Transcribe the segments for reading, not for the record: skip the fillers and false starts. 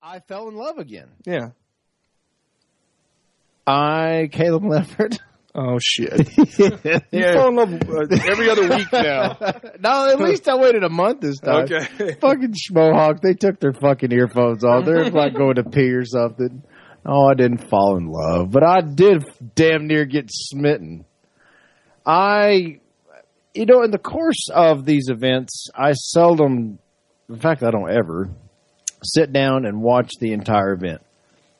I fell in love again. Yeah. Caleb Leverett. Oh, shit. You fall in love every other week now. No, at least I waited a month this time. Okay. Fucking Schmohawk, they took their fucking earphones off. They're like going to pee or something. Oh, I didn't fall in love, but I did damn near get smitten. In the course of these events, I seldom, in fact, I don't ever sit down and watch the entire event.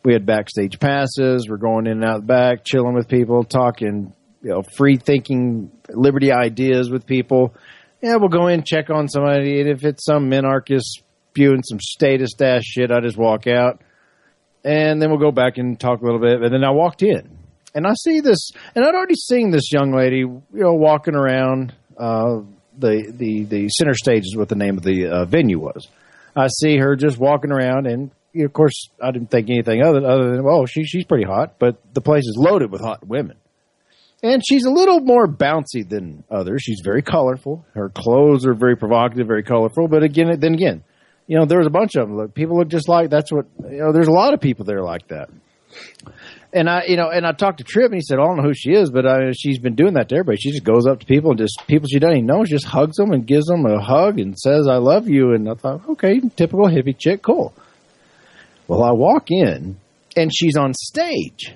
We had backstage passes. We're going in and out the back, chilling with people, talking, free thinking, liberty ideas with people. Yeah, we'll go in, check on somebody, and if it's some minarchist spewing some statist ass shit, I just walk out, and then we'll go back and talk a little bit. And then I walked in, and I see this, and I'd already seen this young lady, walking around the center stage is what the name of the venue was. I see her just walking around, and of course, I didn't think anything other than, well, she's pretty hot, but the place is loaded with hot women. And she's a little more bouncy than others. She's very colorful. Her clothes are very provocative, very colorful. But again, there was a bunch of them. People look just like, that's what, there's a lot of people there like that. And I talked to Tripp, and he said, I don't know who she is, but she's been doing that to everybody. She just goes up to people, and people she doesn't even know, just hugs them and gives them a hug and says, I love you. And I thought, okay, typical hippie chick, cool. Well, I walk in, and she's on stage,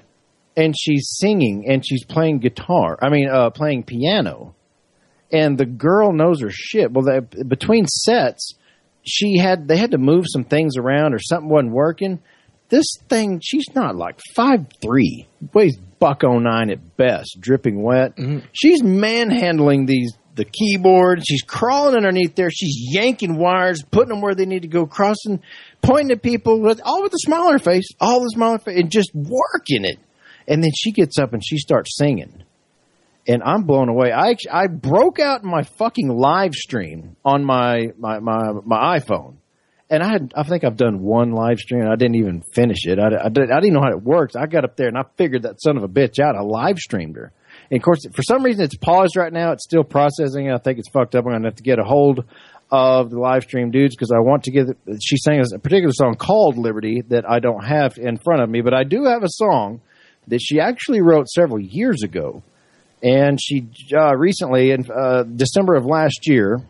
and she's singing, and she's playing playing piano, and the girl knows her shit. Well, between sets, they had to move some things around, or something wasn't working. This thing, she's not like 5'3", weighs $109 at best, dripping wet. Mm-hmm. She's manhandling the keyboard. She's crawling underneath there. She's yanking wires, putting them where they need to go, crossing, pointing at people, with the smaller face, and just working it. And then she gets up and she starts singing. And I'm blown away. I broke out in my fucking live stream on my iPhone. And I think I've done one live stream. I didn't even finish it. I didn't know how it works. I got up there and I figured that son of a bitch out. I live streamed her. And of course, for some reason, it's paused right now. It's still processing. I think it's fucked up. I'm going to have to get a hold of the live stream dudes because I want to get – she sang a particular song called Liberty that I don't have in front of me. But I do have a song that she actually wrote several years ago. And she recently, in December of last year,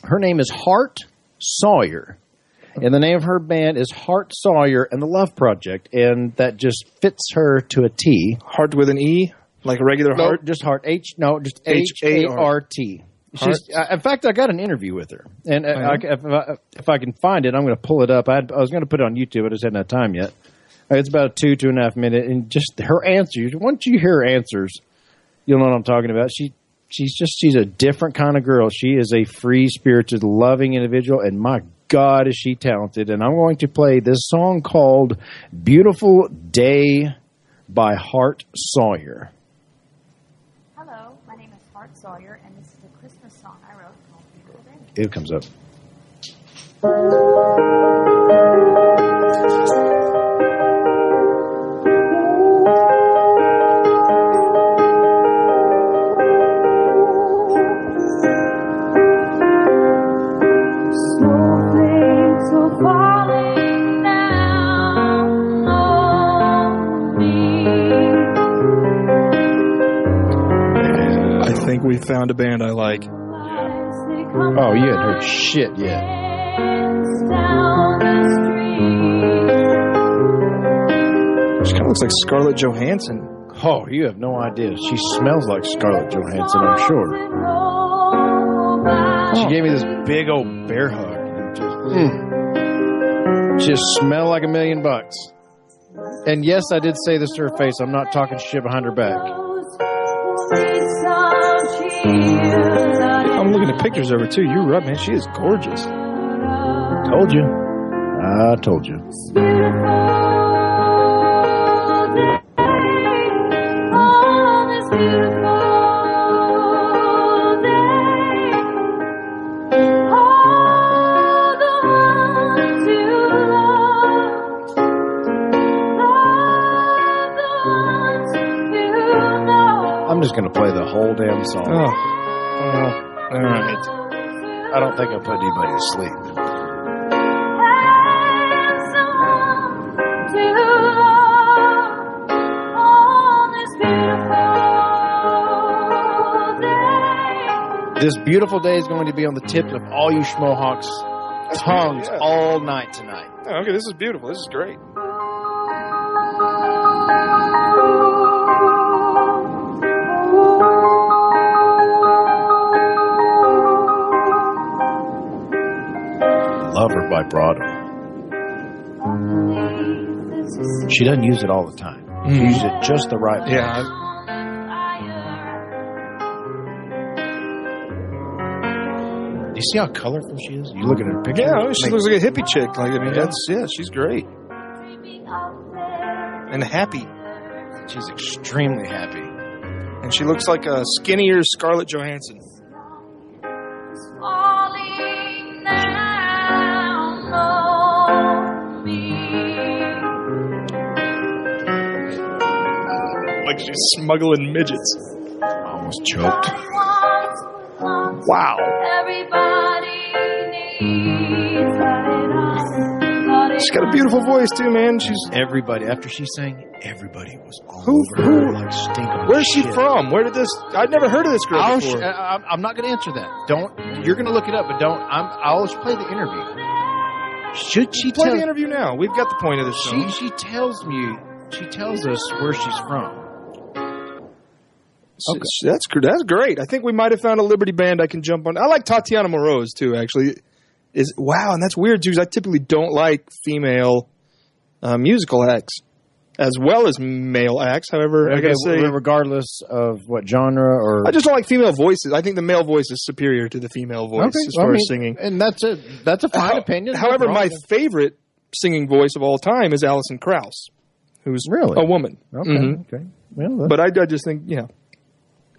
her name is Hart Sawyer. And the name of her band is Hart Sawyer and the Love Project. And that just fits her to a T. Hart with an E? Like a regular heart? Just Hart. Just H-A-R-T. In fact, I got an interview with her. And if I can find it, I'm going to pull it up. I was going to put it on YouTube. I just hadn't had time yet. It's about a 2.5 minute. And just her answers. Once you hear her answers, you'll know what I'm talking about. She's a different kind of girl. She is a free-spirited, loving individual. And my God, is she talented. And I'm going to play this song called Beautiful Day by Hart Sawyer. Hello, my name is Hart Sawyer, and this is a Christmas song I wrote called Beautiful Day. It comes up. Snowflakes are falling down on me. I think we found a band I like. Oh, you hadn't heard shit yet. She kind of looks like Scarlett Johansson. Oh, you have no idea. She smells like Scarlett Johansson, I'm sure. She gave me this big old bear hug. Just smell like $1 million. And yes, I did say this to her face. I'm not talking shit behind her back. I'm looking at pictures of her too. You're right, man. She is gorgeous. Told you. I told you. I'm just going to play the whole damn song. Oh. All right. I don't think I put anybody to sleep. This beautiful day is going to be on the tips of all you schmohawks' tongues all night tonight. Oh, okay, this is beautiful. This is great. Lover vibrato. She doesn't use it all the time. She uses it just the right way. Yeah. Do you see how colorful she is? You look at her picture. Yeah, she looks like a hippie chick. Like, I mean, she's great. And happy. She's extremely happy. And she looks like a skinnier Scarlett Johansson. Like she's smuggling midgets. Almost choked. Wow. She's got a beautiful voice too, man. She's everybody. After she sang, everybody was all over her like stinking. Where's she from? Where did this? I'd never heard of this girl before. I'm not going to answer that. Don't. You're going to look it up, but don't. I'll just play the interview. Should she play the interview now? We've got the point of this song. She tells me. She tells us where she's from. Okay. That's great. I think we might have found a Liberty band I can jump on. I like Tatiana Moroz too, actually. Wow, and that's weird too, because I typically don't like female musical acts as well as male acts. However, I gotta say, regardless of what genre, or I just don't like female voices. I think the male voice is superior to the female voice as far as singing, and that's a fine opinion. However, my favorite singing voice of all time is Alison Krauss, who's a woman. Okay, okay. Well, but I just think,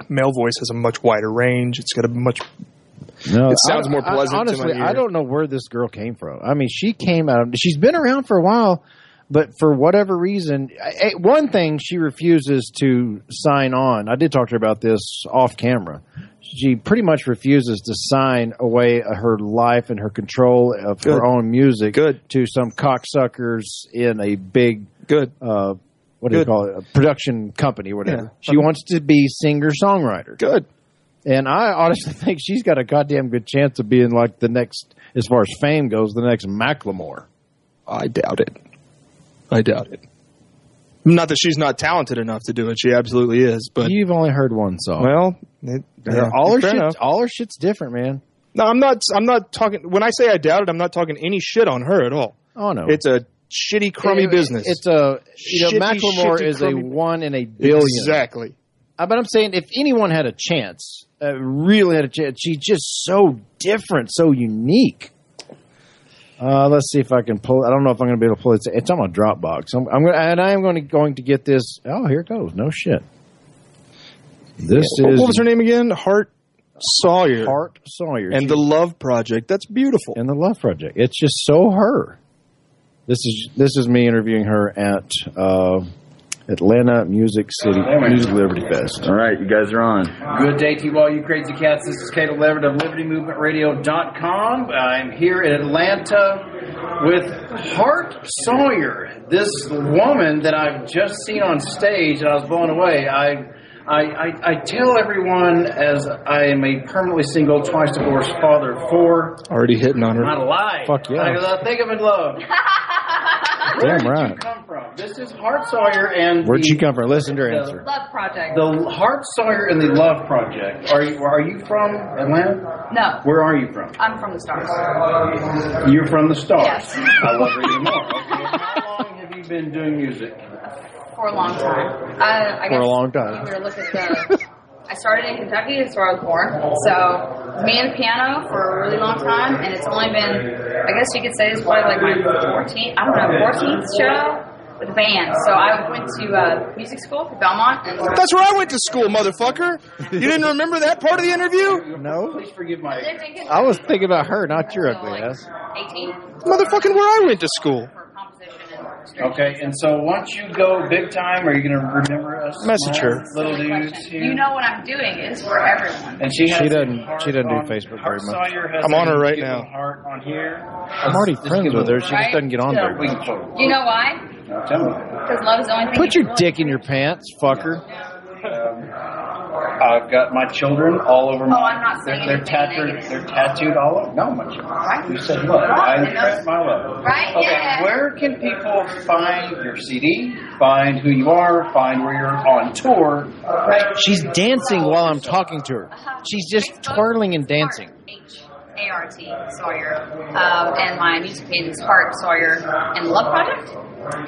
male voice has a much wider range. It's got a much. No, it sounds more pleasant. Honestly, to my ear. I don't know where this girl came from. I mean, she came out. She's been around for a while, but for whatever reason, one thing she refuses to sign on. I did talk to her about this off camera. She pretty much refuses to sign away her life and her control of her own music to some cocksuckers in a big what do you call it? A production company or whatever. Yeah. She wants to be singer-songwriter. Good. And I honestly think she's got a goddamn good chance of being like the next, as far as fame goes, the next Macklemore. I doubt it. Not that she's not talented enough to do it. She absolutely is. But you've only heard one song. Well, all her shit's different, man. No, I'm not talking. When I say I doubt it, I'm not talking any shit on her at all. Oh no, it's a shitty, crummy business. It's Macklemore is a 1 in a billion. Exactly. But I'm saying if anyone had a chance, really had a chance, she's just so different, so unique. Let's see if I can pull. I don't know if I'm going to be able to pull it. It's on my Dropbox. I am going to get this. Oh, here it goes. No shit. This is. What was her name again? Hart Sawyer. Hart Sawyer. And the Love Project. That's beautiful. And the Love Project. It's just so her. This is me interviewing her at Atlanta Music Liberty Fest. All right, you guys are on. Good day to you all, you crazy cats. This is Cato Leverett of LibertyMovementRadio.com. I'm here in Atlanta with Hart Sawyer, this woman that I've just seen on stage, and I was blown away. I tell everyone, as I am a permanently single, twice divorced father of 4. Already hitting on her. Not alive. Fuck yeah. I think I'm in love. Where did you come from? This is Hart Sawyer and where'd she come from? Listen to her answer. Love Project. The Hart Sawyer and the Love Project. Are you from Atlanta? No. Where are you from? I'm from the Stars. You're from the Stars. Yes. I love reading more. Okay. How long have you been doing music? For a long time. I guess for a long time. If you were to look at I started in Kentucky. That's where I was born. So, me and the piano for a really long time, and it's only been, I guess you could say it's probably like my 14th show with a band. So I went to music school at Belmont. And that's where I went to school, motherfucker. You didn't remember that part of the interview? No. Please forgive my... I was thinking about her, not your ugly ass. 18. Motherfucking where I went to school. Okay, and so once you go big time, are you going to remember us? Message her. Little dudes here? You know what I'm doing is for everyone. And she doesn't do Facebook very much. I'm on her right now. Heart on here. I'm already friends with her. She just doesn't get on there. You know why? Tell me. Because love is the only thing. Put your dick in your pants, fucker. I've got my children all over my. I'm not saying they're anything tattooed. negative. They're tattooed all over. No, my children. Right. You said what? Right. I express my love. Right. Okay. Yeah. Where can people find your CD? Find who you are. Find where you're on tour. Right. She's dancing while I'm talking to her. She's just Facebook, twirling and dancing. Hart Sawyer, and my music page is Hart Sawyer and Love Project.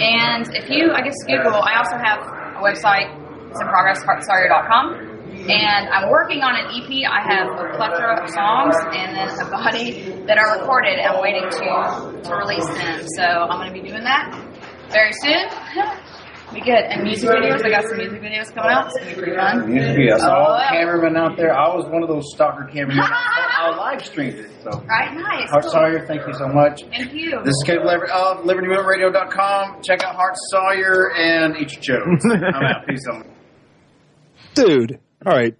And if you, I guess, Google, I also have a website. It's in progress, hartsawyer.com. And I'm working on an EP. I have a plethora of songs and then a body that are recorded and waiting to release them. So I'm going to be doing that very soon. Be good. And music videos. I got some music videos coming out. It's going to be pretty fun. Music videos. I saw a cameraman out there. I was one of those stalker cameramen. I live streamed it. So. Right, nice. Hart Sawyer, thank you so much. Thank you. This is Caleb Leverett of LibertyMovementRadio.com. Check out Hart Sawyer and eat your Joes. I'm out. Peace out. Dude, all right.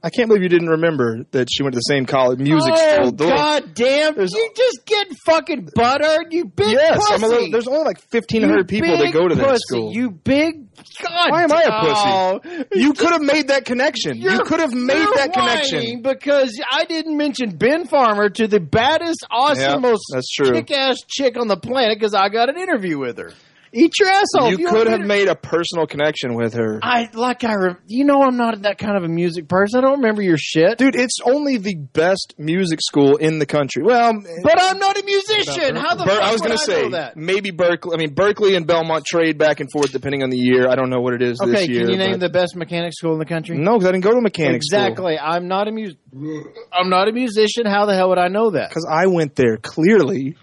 I can't believe you didn't remember that she went to the same college music school. Oh, God damn. You just get fucking buttered, you big pussy. There's only like 1,500 people that go to that pussy. school. You big... God Why am I a pussy? You could have made that connection. You could have made that connection. Because I didn't mention Ben Farmer to the baddest, awesome, most that's true. kick-ass chick on the planet because I got an interview with her. Eat your asshole. You could have made a personal connection with her. I'm not that kind of a music person. I don't remember your shit. Dude, it's only the best music school in the country. Well, but I'm not a musician. How the fuck I was going to say, that? Maybe Berkeley. I mean, Berkeley and Belmont trade back and forth depending on the year. I don't know what it is this year. Okay, can you name the best mechanic school in the country? No, because I didn't go to mechanic school. Exactly. I'm not a musician. How the hell would I know that? Because I went there, clearly.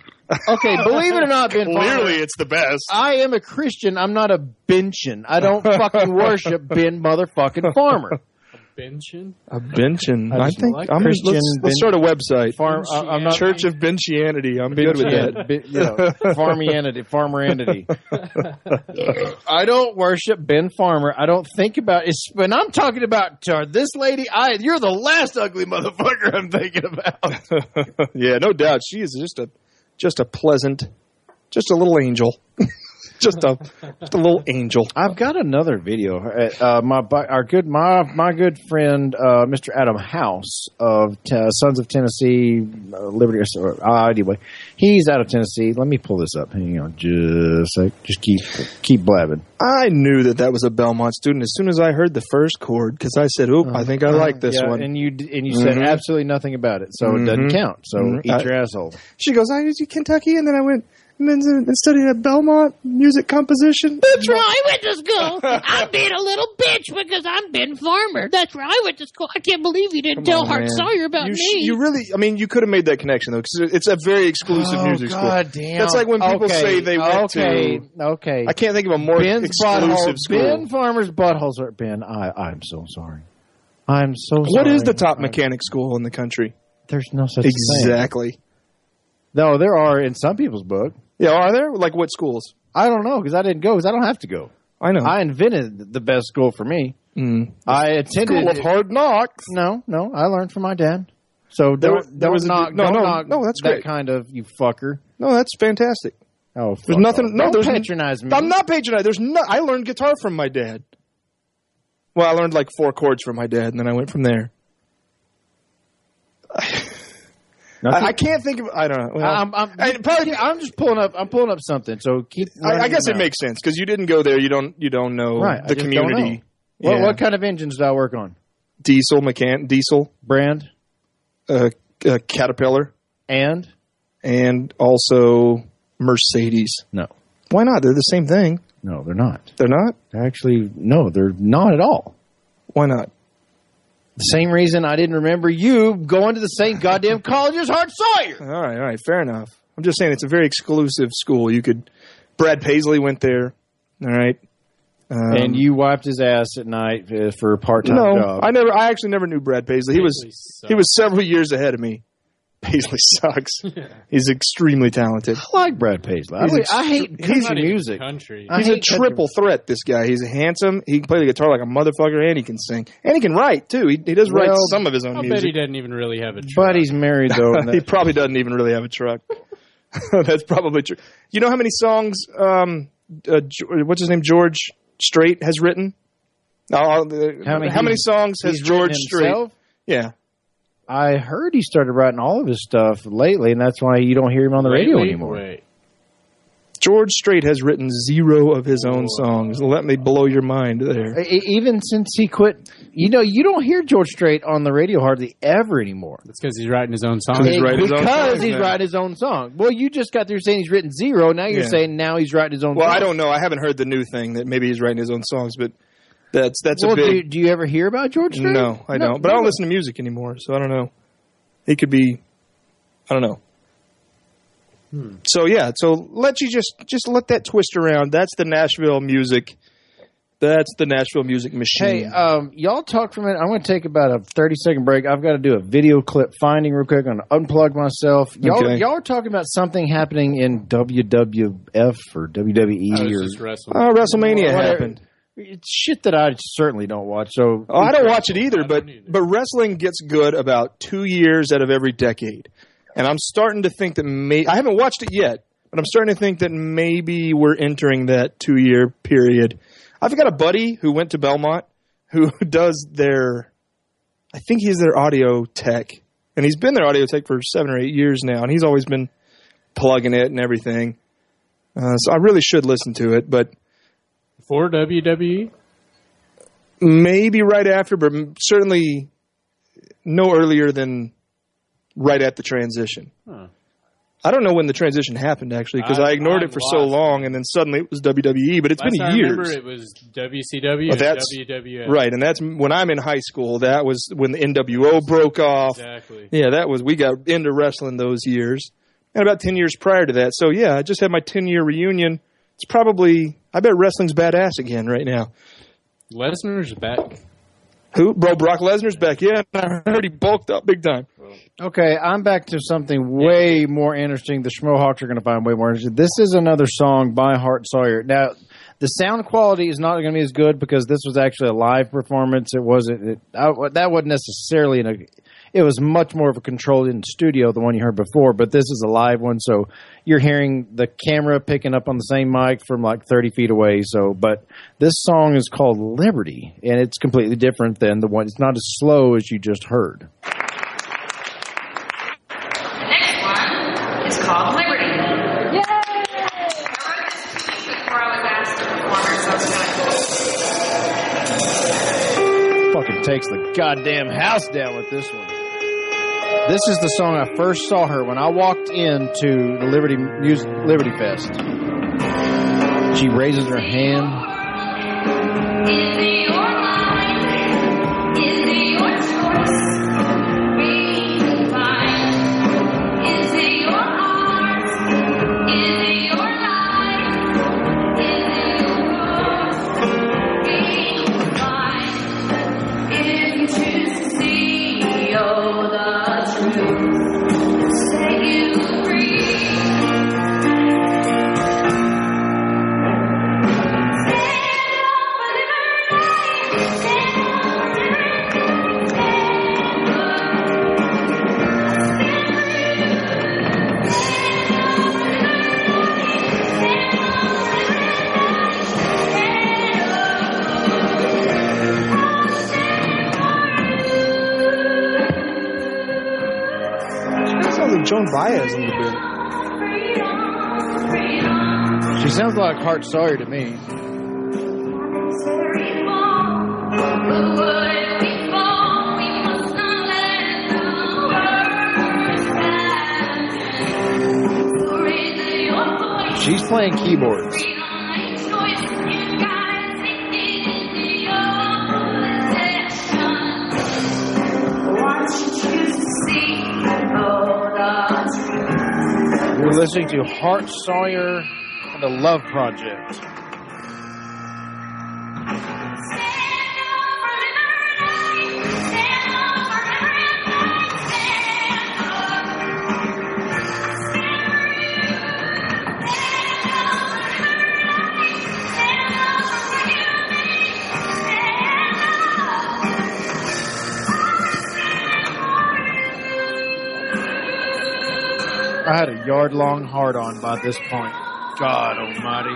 Okay, believe it or not, Ben Farmer, clearly it's the best. I am a Christian. I'm not a benchin. I don't fucking worship Ben motherfucking Farmer. A benchin. I think like I'm Christian. Let's start a website. I'm not Church of Benchianity. I'm good with that. Farmeranity. I don't worship Ben Farmer. I don't think about it. When I'm talking about this lady, you're the last ugly motherfucker I'm thinking about. Yeah, no doubt. She is just a pleasant, just a little angel. Just a little angel. I've got another video. My good friend, Mr. Adam House of Sons of Tennessee, Liberty. Anyway, he's out of Tennessee. Let me pull this up. Hang on, just keep blabbing. I knew that was a Belmont student as soon as I heard the first chord because I said, "Oop, I think I like this one." And you said absolutely nothing about it, so it doesn't count. So eat your asshole. She goes, "I went to Kentucky," and then I went and studied at Belmont music composition. That's where I went to school. I'm being a little bitch because I'm Ben Farmer. That's where I went to school. I can't believe you didn't tell Hart Sawyer about me. You really, I mean, you could have made that connection, though, because it's a very exclusive music school. God damn. That's like when people say they went to... Okay. I can't think of a more exclusive school. Ben Farmer's buttholes are... Ben, I'm so sorry. I'm so sorry. What is the top mechanic school in the country? There's no such thing. Exactly. No, there are in some people's book. Yeah, are there? Like what schools? I don't know because I didn't go because I don't have to go. I know. I invented the best school for me. I attended School of Hard Knocks. No, I learned from my dad. So don't knock that's that great. kind of you fucker. No, that's fantastic. Oh, there's nothing. No, don't patronize me. I'm not patronizing. I learned guitar from my dad. Well, I learned like 4 chords from my dad, and then I went from there. I can't think of. I don't know. Well, I'm just pulling up. I'm pulling up something. So keep. I guess it makes sense because you didn't go there. You don't know the community. Yeah. What kind of engines do I work on? Diesel brand, Caterpillar, and also Mercedes. No, why not? They're the same thing. No, they're not. They're not. Actually, no, they're not at all. Why not? The same reason I didn't remember you going to the same goddamn college as Hart Sawyer. All right, fair enough. I'm just saying it's a very exclusive school. Brad Paisley went there. All right. And you wiped his ass at night for a part-time job. I actually never knew Brad Paisley. He was several years ahead of me. Paisley sucks. Yeah. He's extremely talented. I like Brad Paisley. I hate country music. He's a triple threat, this guy. He's handsome. He can play the guitar like a motherfucker, and he can sing. And he can write, too. He does write some of his own music. I bet he doesn't even really have a truck. But he's married, though. He probably doesn't even really have a truck. That's probably true. You know how many songs, what's his name, George Strait has written? How many songs has George Strait? Himself? Yeah. I heard he started writing all of his stuff lately, and that's why you don't hear him on the radio anymore. Wait. George Strait has written 0 of his own songs. Let me blow your mind there. Even since he quit, you don't hear George Strait on the radio hardly ever anymore. That's because he's writing his own songs. He's writing his own song. Well, you just got through saying he's written 0. Now you're saying now he's writing his own song. Well, I don't know. I haven't heard the new thing that maybe he's writing his own songs, but that's a big... Do you ever hear about George Strait? No, I don't. But I don't listen to music anymore, so I don't know. He could be... I don't know. So let you just let that twist around. That's the Nashville music. That's the Nashville music machine. Hey, y'all talk for a minute. I'm going to take about a 30-second break. I've got to do a video clip finding real quick. I'm going to unplug myself. Y'all are talking about something happening in WWF or WWE or WrestleMania happened. It's shit that I certainly don't watch. So I don't watch it either. But wrestling gets good about 2 years out of every decade. And I'm starting to think that I haven't watched it yet, but I'm starting to think that maybe we're entering that 2-year period. I've got a buddy who went to Belmont who does I think he's their audio tech. And he's been their audio tech for 7 or 8 years now. And he's always been plugging it and everything. So I really should listen to it. But for WWE? Maybe right after, but certainly no earlier than... right at the transition. Huh. I don't know when the transition happened, actually, because I ignored it for so long, and then suddenly it was WWE, but it's been years. I remember it was WCW and WWF. Right, and that's when I'm in high school. That was when the NWO broke off. Exactly. Yeah, we got into wrestling those years. And about 10 years prior to that. So, yeah, I just had my 10-year reunion. It's probably, I bet wrestling's badass again right now. Lesnar's back. Who? Bro, Brock Lesnar's back. Yeah, I heard he bulked up big time. Okay, I'm back to something way more interesting. The Schmohawks are going to find way more interesting. This is another song by Hart Sawyer. Now, the sound quality is not going to be as good because this was actually a live performance. It wasn't. That wasn't necessarily it was much more of a controlled in studio, the one you heard before, but this is a live one, so you're hearing the camera picking up on the same mic from like 30 feet away. But this song is called Liberty, and it's completely different than the one. It's not as slow as you just heard. The next one is called Liberty. Yay! I wrote this before I was asked to perform it, so it's kind of cool. Fucking takes the goddamn house down with this one. This is the song I first saw her when I walked into the Liberty Fest. She raises her hand. Is it your life? Is it your choice? Be fine. Is it your heart? Is it your life? Is it your choice? Be fine. If you choose to see the set you free. Joan Baez in the bit. She sounds like Hart Sawyer to me. She's playing keyboards. You're listening to Hart Sawyer and the Love Project. I had a yard-long hard-on by this point. God almighty.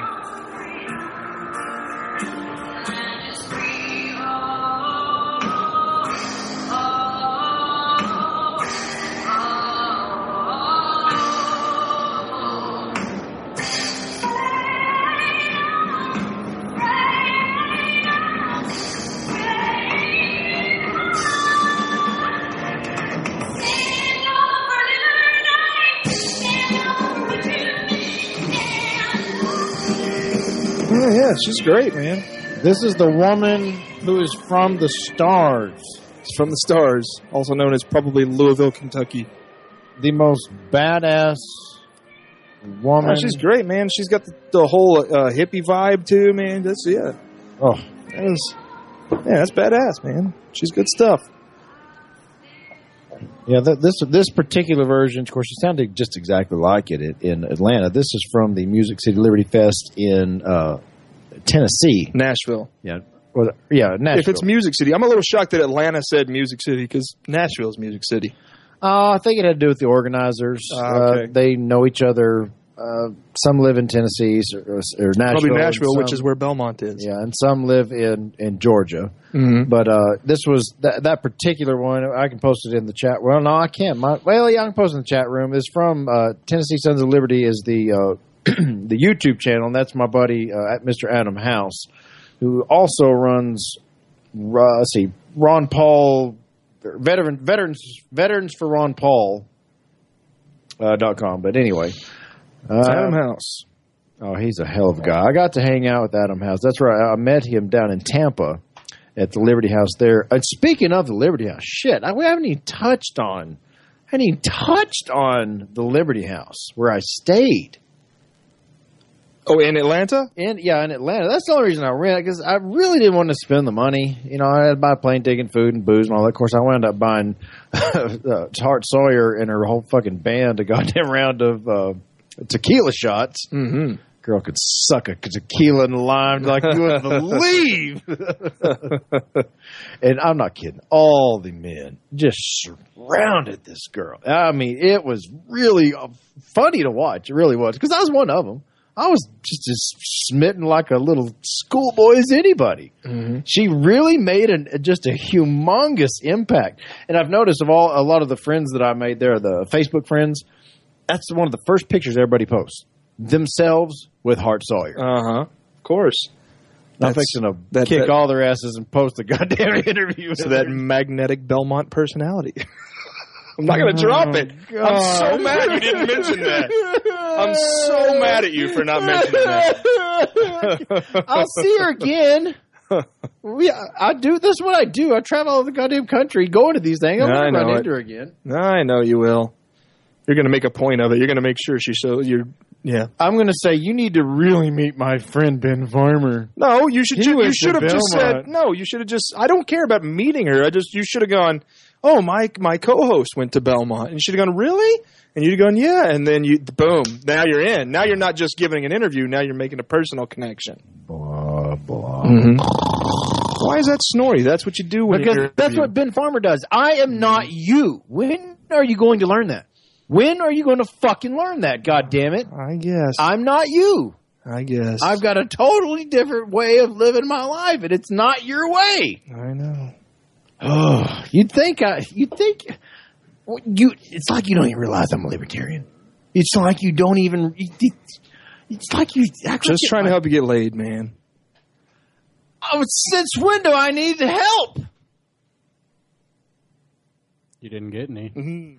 Yeah, she's great, man. This is the woman who is from the Stars. She's from the Stars, also known as probably Louisville, Kentucky. The most badass woman. Oh, she's great, man. She's got the whole hippie vibe too, man. Oh, that's badass, man. She's good stuff. Yeah, this particular version, of course, it sounded just exactly like it in Atlanta. This is from the Music City Liberty Fest in Tennessee. Nashville. Yeah. Well, yeah, Nashville. If it's Music City, I'm a little shocked that Atlanta said Music City because Nashville's Music City. I think it had to do with the organizers. Okay. They know each other. Some live in Tennessee or Nashville. Probably Nashville, which is where Belmont is. Yeah, and some live in Georgia. Mm-hmm. But this was that particular one. I can post it in the chat. Well, no, I can't. I can post it in the chat room. It's from Tennessee Sons of Liberty is the the YouTube channel, and that's my buddy Mr. Adam House, who also runs. Ron Paul, veterans for Ron Paul. .com. But anyway. Adam House. Oh, he's a hell of a guy. I got to hang out with Adam House. That's right. I met him down in Tampa at the Liberty House there. And speaking of the Liberty House, we haven't even touched on the Liberty House where I stayed. Oh, in Atlanta? In Atlanta. That's the only reason I rented, because I really didn't want to spend the money. You know, I had to buy plane ticket, food, and booze and all that. Of course, I wound up buying Hart Sawyer and her whole fucking band a goddamn round of tequila shots. Mm-hmm. Girl could suck a tequila and lime like you wouldn't believe. And I'm not kidding. All the men just surrounded this girl. I mean, it was really funny to watch. It really was. Because I was one of them. I was just as smitten like a little schoolboy as anybody. Mm-hmm. She really made just a humongous impact. And I've noticed a lot of the friends that I made there, the Facebook friends, that's one of the first pictures everybody posts. Themselves with Hart Sawyer. Uh-huh. Of course. I'm fixing to kick all their asses and post a goddamn interview. So that magnetic Belmont personality. I'm not going to drop it. God. I'm so mad you didn't mention that. I'm so mad at you for not mentioning that. I'll see her again. I do. That's what I do. I travel all over the goddamn country going to these things. I'll never run into her again. I know you will. You're going to make a point of it. You're going to make sure she shows you. Yeah. I'm going to say you need to really meet my friend Ben Farmer. No, you should have just said no. You should have just. I don't care about meeting her. You should have gone. Oh, my co-host went to Belmont, and you should have gone. Really? And you'd have gone, yeah. And then boom. Now you're in. Now you're not just giving an interview. Now you're making a personal connection. Blah blah. Mm-hmm. Why is that snorty? That's what you do because that's what Ben Farmer does. I am not you. When are you going to learn that? When are you going to fucking learn that? God damn it! I guess I'm not you. I guess I've got a totally different way of living my life, and it's not your way. I know. Oh, it's like you don't even realize I'm a libertarian. It's like you don't even. It's like you just trying to help you get laid, man. Oh, since when do I need help? You didn't get any. Mm-hmm.